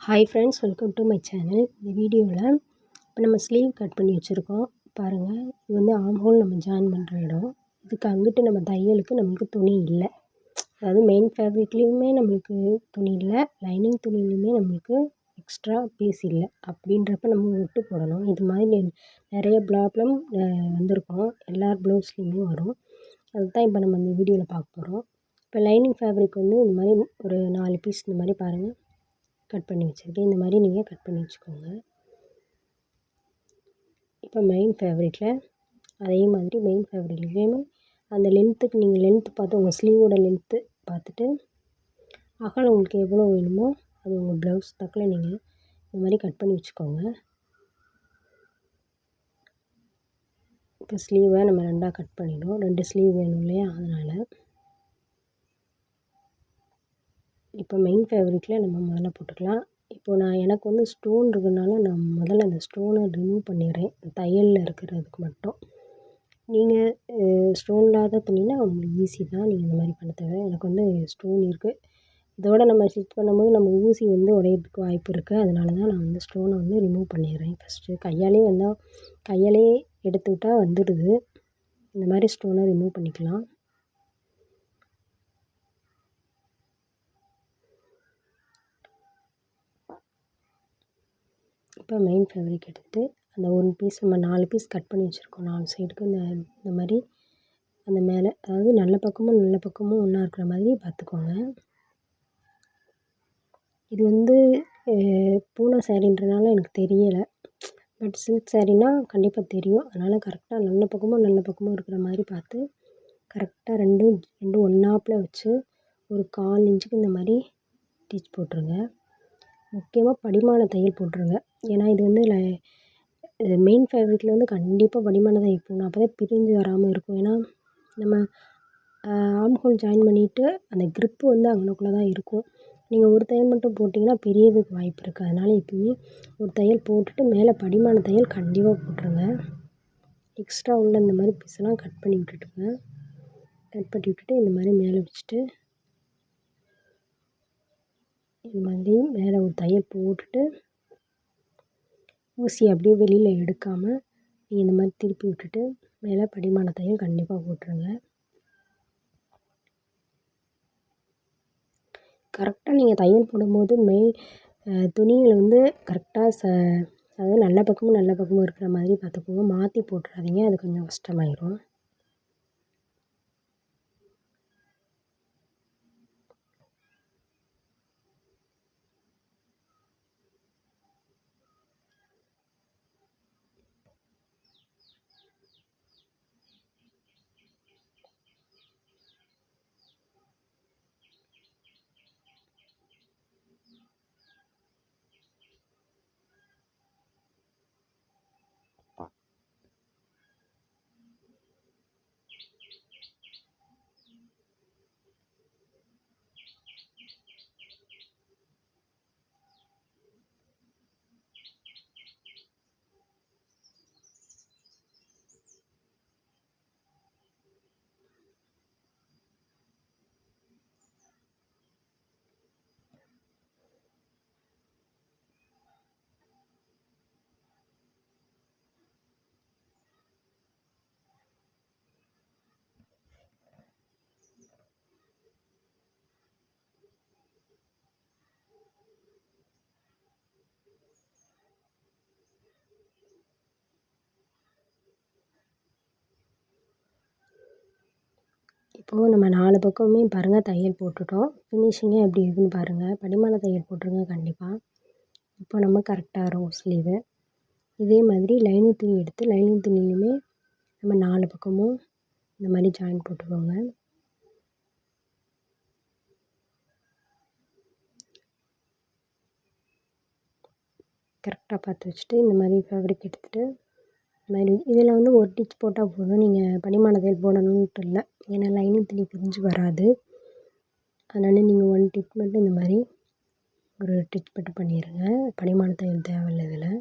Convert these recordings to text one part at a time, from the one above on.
Hi friends, welcome to my channel. இந்த வீடியோவில் இப்போ நம்ம ஸ்லீவ் கட் பண்ணி வச்சுருக்கோம் பாருங்கள். இது வந்து ஆர்ம் ஹோல் நம்ம ஜாயின் பண்ணுற இடம். இதுக்கு அங்கிட்டு நம்ம தையலுக்கு நம்மளுக்கு துணி இல்லை. அதாவது மெயின் ஃபேப்ரிக்லேயுமே நம்மளுக்கு துணி இல்லை, லைனிங் துணிலையுமே நம்மளுக்கு எக்ஸ்ட்ரா பீஸ் இல்லை. அப்படின்றப்ப நம்ம விட்டு போடணும். இது மாதிரி நிறைய ப்ராப்ளம் வந்திருக்கும், எல்லார் ப்ளவுஸ்லேயுமே வரும். அதுதான் இப்போ நம்ம இந்த வீடியோவில் பார்க்க போகிறோம். இப்போ லைனிங் ஃபேப்ரிக் வந்து இந்த மாதிரி ஒரு 4 பீஸ் இந்த மாதிரி பாருங்கள் கட் பண்ணி வச்சுருக்கேன். இந்த மாதிரி நீங்கள் கட் பண்ணி வச்சுக்கோங்க. இப்போ மெயின் ஃபேப்ரிக்கில் அதே மாதிரி மெயின் ஃபேப்ரிக்லேயுமே அந்த லென்த்துக்கு நீங்கள் லென்த்து பார்த்து உங்கள் ஸ்லீவோட லென்த்து பார்த்துட்டு அகலம் உங்களுக்கு எவ்வளோ வேணுமோ அது உங்கள் ப்ளவுஸ் தக்கில் நீங்கள் இந்த மாதிரி கட் பண்ணி வச்சுக்கோங்க. இப்போ ஸ்லீவை நம்ம 2ஆக கட் பண்ணிடும். 2 ஸ்லீவ் வேணும் இல்லையா, அதனால் இப்போ மெயின் ஃபேப்ரிக்கில் நம்ம முதல்ல போட்டுக்கலாம். இப்போது எனக்கு வந்து ஸ்டோன் இருக்கிறதுனால நான் முதல்ல அந்த ஸ்டோனை ரிமூவ் பண்ணிடுறேன், தையலில் இருக்கிறதுக்கு மட்டும். நீங்கள் ஸ்டோன் இல்லாத துணினா உங்களுக்கு ஈஸி தான், நீங்கள் இந்த மாதிரி பண்ண தேவை. எனக்கு வந்து ஸ்டோன் இருக்குது. இதோடு நம்ம ஸ்டிச் பண்ணும்போது நம்ம ஊசி வந்து உடையிறதுக்கு வாய்ப்பு இருக்குது. அதனால தான் நான் வந்து ஸ்டோனை வந்து ரிமூவ் பண்ணிடுறேன். ஃபஸ்ட்டு கையாலே வந்தால் கையாலே எடுத்துக்கிட்டால் வந்துடுது. இந்த மாதிரி ஸ்டோனை ரிமூவ் பண்ணிக்கலாம். இப்போ மெயின் ஃபேப்ரிக் எடுத்துகிட்டு அந்த 1 பீஸ் நம்ம 4 பீஸ் கட் பண்ணி வச்சுருக்கோம் 4 சைடுக்கு. இந்த மாதிரி அந்த மேலே, அதாவது நல்ல பக்கமும் ஒன்றா இருக்கிற மாதிரி பார்த்துக்கோங்க. இது வந்து பூனை சாரின்றனால எனக்கு தெரியலை, பட் சில்க் சாரீனா கண்டிப்பாக தெரியும். அதனால் கரெக்டாக நல்ல பக்கமும் இருக்கிற மாதிரி பார்த்து கரெக்டாக ரெண்டும் ஒன்றாப்புல வச்சு ஒரு 1/4 இன்ச்சுக்கு இந்த மாதிரி ஸ்டிச் போட்டுருங்க. முக்கியமாக படிமான தையல் போட்டுருங்க. ஏன்னா இது வந்து மெயின் ஃபேப்ரிக்கில் வந்து கண்டிப்பாக படிமான தையல் போடணும். அப்போ தான் பிரிஞ்சு வராமல் இருக்கும். ஏன்னா நம்ம ஆர்ம் ஹோல் ஜாயின் பண்ணிவிட்டு அந்த க்ரிப்பு வந்து அங்கனக்குள்ளே தான் இருக்கும். நீங்கள் ஒரு தையல் மட்டும் போட்டிங்கன்னா பிரியறதுக்கு வாய்ப்பு இருக்குது. அதனால் எப்பயுமே ஒரு தையல் போட்டுட்டு மேலே படிமான தையல் கண்டிப்பாக போட்டுருங்க. எக்ஸ்ட்ரா உள்ள இந்த மாதிரி பீஸெல்லாம் கட் பண்ணி விட்டுட்டுங்க. கட் பண்ணி விட்டுட்டு இந்த மாதிரி மேலே வச்சுட்டு இது மாதிரி மேலே ஒரு தையல் போட்டுட்டு ஊசி அப்படியே வெளியில் எடுக்காமல் நீங்கள் இந்த மாதிரி திருப்பி விட்டுட்டு மேலே படிமான தையல் கண்டிப்பாக போட்டுருங்க. கரெக்டாக நீங்கள் தையல் போடும்போது துணியில் வந்து கரெக்டாக அதாவது நல்ல பக்கமும் இருக்கிற மாதிரி பார்த்துக்கோங்க. மாற்றி போட்டுறாதீங்க, அது கொஞ்சம் கஷ்டமாயிரும். இப்போது நம்ம 4 பக்கமுமே பாருங்கள் தையல் போட்டுட்டோம். ஃபினிஷிங்காக எப்படி இருக்குதுன்னு பாருங்கள். படிமான தையல் போட்டுருங்க கண்டிப்பாக. இப்போ நம்ம கரெக்டாக வரும் ஸ்லீவு. இதே மாதிரி லைனிங் துணி எடுத்து லைனிங் துணியிலுமே நம்ம 4 பக்கமும் இந்த மாதிரி ஜாயின் போட்டுக்கோங்க. கரெக்டாக பார்த்து வச்சுட்டு இந்த மாதிரி ஃபேப்ரிக் எடுத்துகிட்டு இந்த மாதிரி இதில் வந்து ஒரு டிச் போட்டால் போதும். நீங்கள் படிமான தையல் போடணுன்ட்டு இல்லை, ஏன்னா லைனிங் துணி பிரிஞ்சு வராது. அதனால் நீங்கள் 1 டிச் மட்டும் இந்த மாதிரி ஒரு டிச் மட்டும் பண்ணிடுங்க. படிமான தையல் தேவையில்லை இதில்.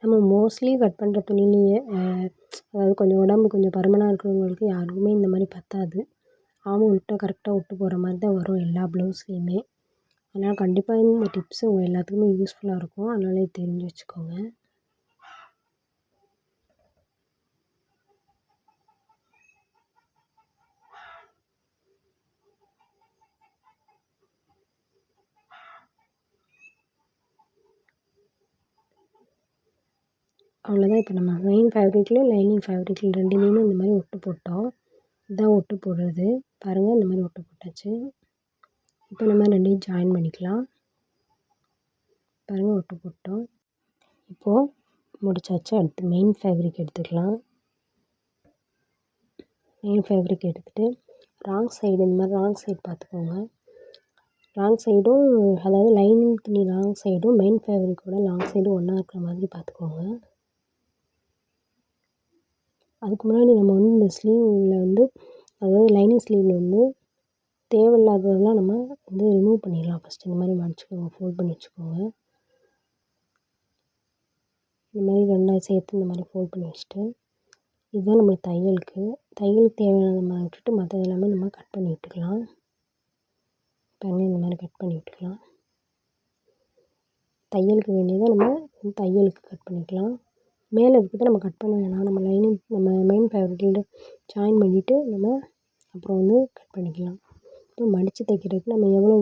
நம்ம மோஸ்ட்லி கட் பண்ணுற துணியிலேயே அதாவது கொஞ்சம் உடம்பு கொஞ்சம் பருமனாக இருக்கிறவங்களுக்கு யாருக்குமே இந்த மாதிரி பத்தாது. விட்டால் கரெக்டாக விட்டு போகிற மாதிரி தான் வரும் எல்லா ப்ளவுஸ்லேயுமே. அதனால் கண்டிப்பாக இந்த டிப்ஸு உங்கள் எல்லாத்துக்குமே யூஸ்ஃபுல்லாக இருக்கும். அதனால தெரிஞ்சு வச்சுக்கோங்க. அவ்வளோதான். இப்போ நம்ம மெயின் ஃபேப்ரிக்லேயும் லைனிங் ஃபேப்ரிக்கில் ரெண்டுலேயுமே இந்த மாதிரி ஒட்டு போட்டோம். இதுதான் ஒட்டு போடுறது. பாருங்கள், இந்த மாதிரி ஒட்டு போட்டாச்சு. இப்போ நம்ம ரெண்டையும் ஜாயின் பண்ணிக்கலாம். பாருங்கள், ஒட்டு போட்டோம். இப்போது முடிச்சாச்சு. அடுத்து மெயின் ஃபேப்ரிக் எடுத்துக்கலாம். மெயின் ஃபேப்ரிக் எடுத்துகிட்டு ராங் சைடு இந்த மாதிரி ராங் சைடு பார்த்துக்கோங்க. ராங் சைடும் அதாவது லைனிங் துணி ராங் சைடும் மெயின் ஃபேப்ரிக்கோட லாங் சைடும் ஒன்றா இருக்கிற மாதிரி பார்த்துக்கோங்க. அதுக்கு முன்னாடி நம்ம இந்த ஸ்லீவில் அதாவது லைனிங் ஸ்லீவில் தேவையில்லாததெல்லாம் நம்ம ரிமூவ் பண்ணிடலாம். ஃபஸ்ட்டு இந்த மாதிரி மடிச்சுக்கோங்க, ஃபோல்ட் பண்ணி வச்சுக்கோங்க. இந்த மாதிரி ரெண்டாக சேர்த்து இந்த மாதிரி ஃபோல்ட் பண்ணி வச்சுட்டு, இதுதான் நம்மளுக்கு தையலுக்கு தேவையானதை நம்ம விட்டுட்டு மற்றது எல்லாமே நம்ம கட் பண்ணி விட்டுக்கலாம். பாருங்கள், இந்த மாதிரி கட் பண்ணி விட்டுக்கலாம். தையலுக்கு வேண்டியதை நம்ம தையலுக்கு கட் பண்ணிக்கலாம். மேலே இருக்கிறத நம்ம கட் பண்ண வேணாம். நம்ம மெயின் ஃபேப்ரிக்கில் ஜாயின் பண்ணிவிட்டு நம்ம அப்புறம் கட் பண்ணிக்கலாம். இப்போ மடித்து தைக்கிறதுக்கு நம்ம எவ்வளோ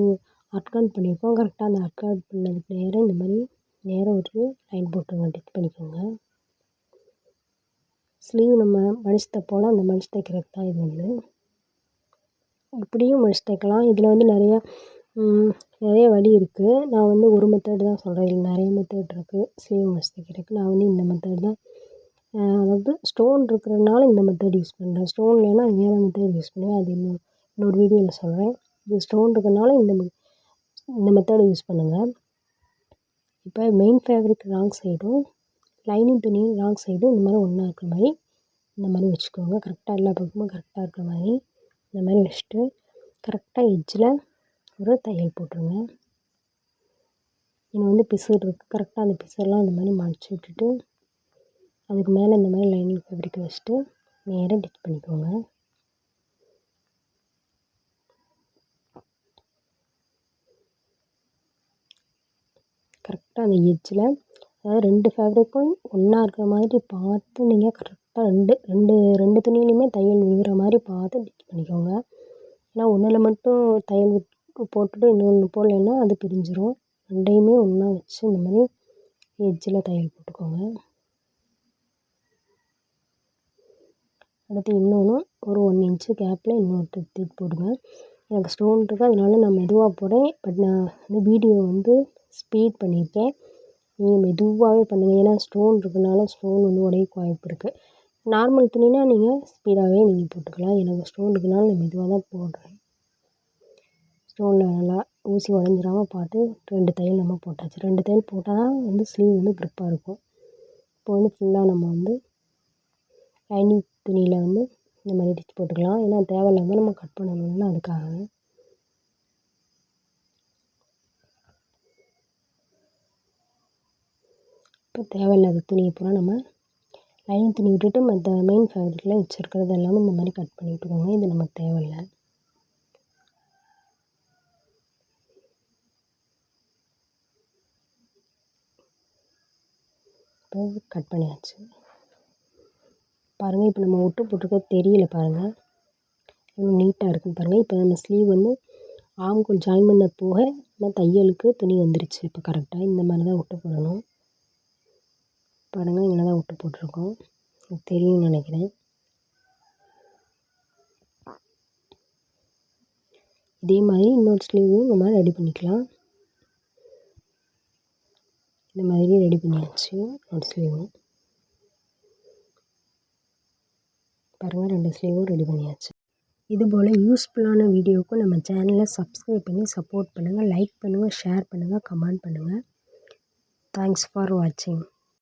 அர்க்கான் பண்ணியிருக்கோம் கரெக்டாக அந்த அர்க்கான் பண்ணதுக்கு நேராக இந்த மாதிரி நேராக ஒரு லைன் போட்டுருங்க. டிக் பண்ணிக்கோங்க. ஸ்லீவ் நம்ம மடித்து தைப்போல அந்த மடித்து தைக்கிறதுக்கு தான் இது. இப்படியும் மடித்து தைக்கலாம். இதில் நிறைய வழி இருக்குது. நான் ஒரு மெத்தட் தான் சொல்கிறேன். இதில் நிறைய மெத்தட் இருக்குது ஸ்லீவ் மடித்து தைக்கிறதுக்கு. நான் இந்த மெத்தட் தான் அதாவது ஸ்டோன் இருக்கிறதுனால இந்த மெத்தட் யூஸ் பண்ணுறேன். ஸ்டோன் இல்லைன்னா வேறு மெத்தட் யூஸ் பண்ணுவேன். அது இன்னொரு வீடியோவில் சொல்கிறேன். இது ஸ்டோன் இருக்கிறதுனால இந்த மெத்தடை யூஸ் பண்ணுங்கள். இப்போ மெயின் ஃபேப்ரிக் ராங் சைடும் லைனிங் துணி ராங் சைடும் இந்த மாதிரி ஒன்றா இருக்கிற மாதிரி இந்த மாதிரி வச்சுக்கோங்க. கரெக்டாக எல்லா பக்கமும் கரெக்டாக இருக்கிற மாதிரி இந்த மாதிரி வச்சுட்டு கரெக்டாக எட்ஜில் ஒரு தையல் போட்டுருங்க. இன்னும் பிசுறு இருக்குது. கரெக்டாக அந்த பிசுறெலாம் இந்த மாதிரி மடித்து விட்டுட்டு அதுக்கு மேலே இந்த மாதிரி லைனிங் ஃபேப்ரிக்கை வச்சுட்டு நேராக டிச் பண்ணிக்கோங்க. கரெக்டாக அந்த எட்ஜில் அதாவது 2 ஃபேப்ரிக்கும் ஒன்றா இருக்கிற மாதிரி பார்த்து நீங்கள் கரெக்டாக ரெண்டு துணியிலையுமே தையல் விழுகிற மாதிரி பார்த்து டிச் பண்ணிக்கோங்க. ஏன்னா ஒன்றில் மட்டும் தையல் போட்டுட்டு இன்னொன்று போடலைன்னா அது பிரிஞ்சிடும். ரெண்டையுமே ஒன்றா வச்சு இந்த மாதிரி எட்ஜில் தையல் போட்டுக்கோங்க. அடுத்து இன்னொன்று ஒரு 1 இன்ச்சு கேப்பில் இன்னொரு தையல் போடுங்க. எனக்கு ஸ்டோன் இருக்குது, அதனால நான் மெதுவாக போடுறேன். பட் நான் வீடியோ ஸ்பீட் பண்ணியிருக்கேன். நீங்கள் மெதுவாகவே பண்ணுங்கள். ஏன்னா ஸ்டோன் இருக்கிறனால ஸ்டோன் உடையக்கு வாய்ப்பு இருக்குது. நார்மல் துணினா நீங்கள் ஸ்பீடாகவே நீங்கள் போட்டுக்கலாம். எனக்கு ஸ்டோன் இருக்கிறனால நான் மெதுவாக தான் போடுறேன். ஸ்டோனில் நல்லா ஊசி உடஞ்சிராமல் பார்த்து 2 தையல் நம்ம போட்டாச்சு. 2 தையல் போட்டால் தான் ஸ்லீவ் க்ரிப்பாக இருக்கும். இப்போ ஃபுல்லாக நம்ம லைனிங் துணியில் இந்த மாதிரி டிச் போட்டுக்கலாம். ஏன்னா தேவையில்லாமல் நம்ம கட் பண்ணணும்ல, அதுக்காக. இப்போ தேவையில்லாத துணியை பூரா நம்ம லைனிங் துணி விட்டுட்டு மற்ற மெயின் ஃபேப்ரிக்கில் வச்சுருக்கிறது எல்லாமே இந்த மாதிரி கட் பண்ணி விட்டுக்கோங்க. இது நமக்கு தேவையில்லை. இப்போ கட் பண்ணியாச்சு. பாருங்கள், இப்போ நம்ம ஒட்டு போட்டிருக்கிறது தெரியல பாருங்கள், எவ்வளோ நீட்டாக இருக்குன்னு பாருங்கள். இப்போ நம்ம ஸ்லீவ் ஆம்கோல் ஜாயின் பண்ண போக நம்ம தையலுக்கு துணி வந்துருச்சு. இப்போ கரெக்டாக இந்த மாதிரி தான் ஒட்டு போடணும். பாருங்கள், இங்கே தான் ஒட்டு போட்டிருக்கோம். எனக்கு தெரியும்னு நினைக்கிறேன். இதே மாதிரி இன்னொரு ஸ்லீவும் நம்ம ரெடி பண்ணிக்கலாம். இந்த மாதிரி ரெடி பண்ணியாச்சு ஒரு ஸ்லீவும். பாருங்கள், 2 ஸ்லீவும் ரெடி பண்ணியாச்சு. இதுபோல் யூஸ்ஃபுல்லான வீடியோவுக்கு நம்ம சேனலை சப்ஸ்கிரைப் பண்ணி சப்போர்ட் பண்ணுங்கள். லைக் பண்ணுங்கள், ஷேர் பண்ணுங்கள், கமெண்ட் பண்ணுங்கள். தேங்க்ஸ் ஃபார் வாட்சிங்.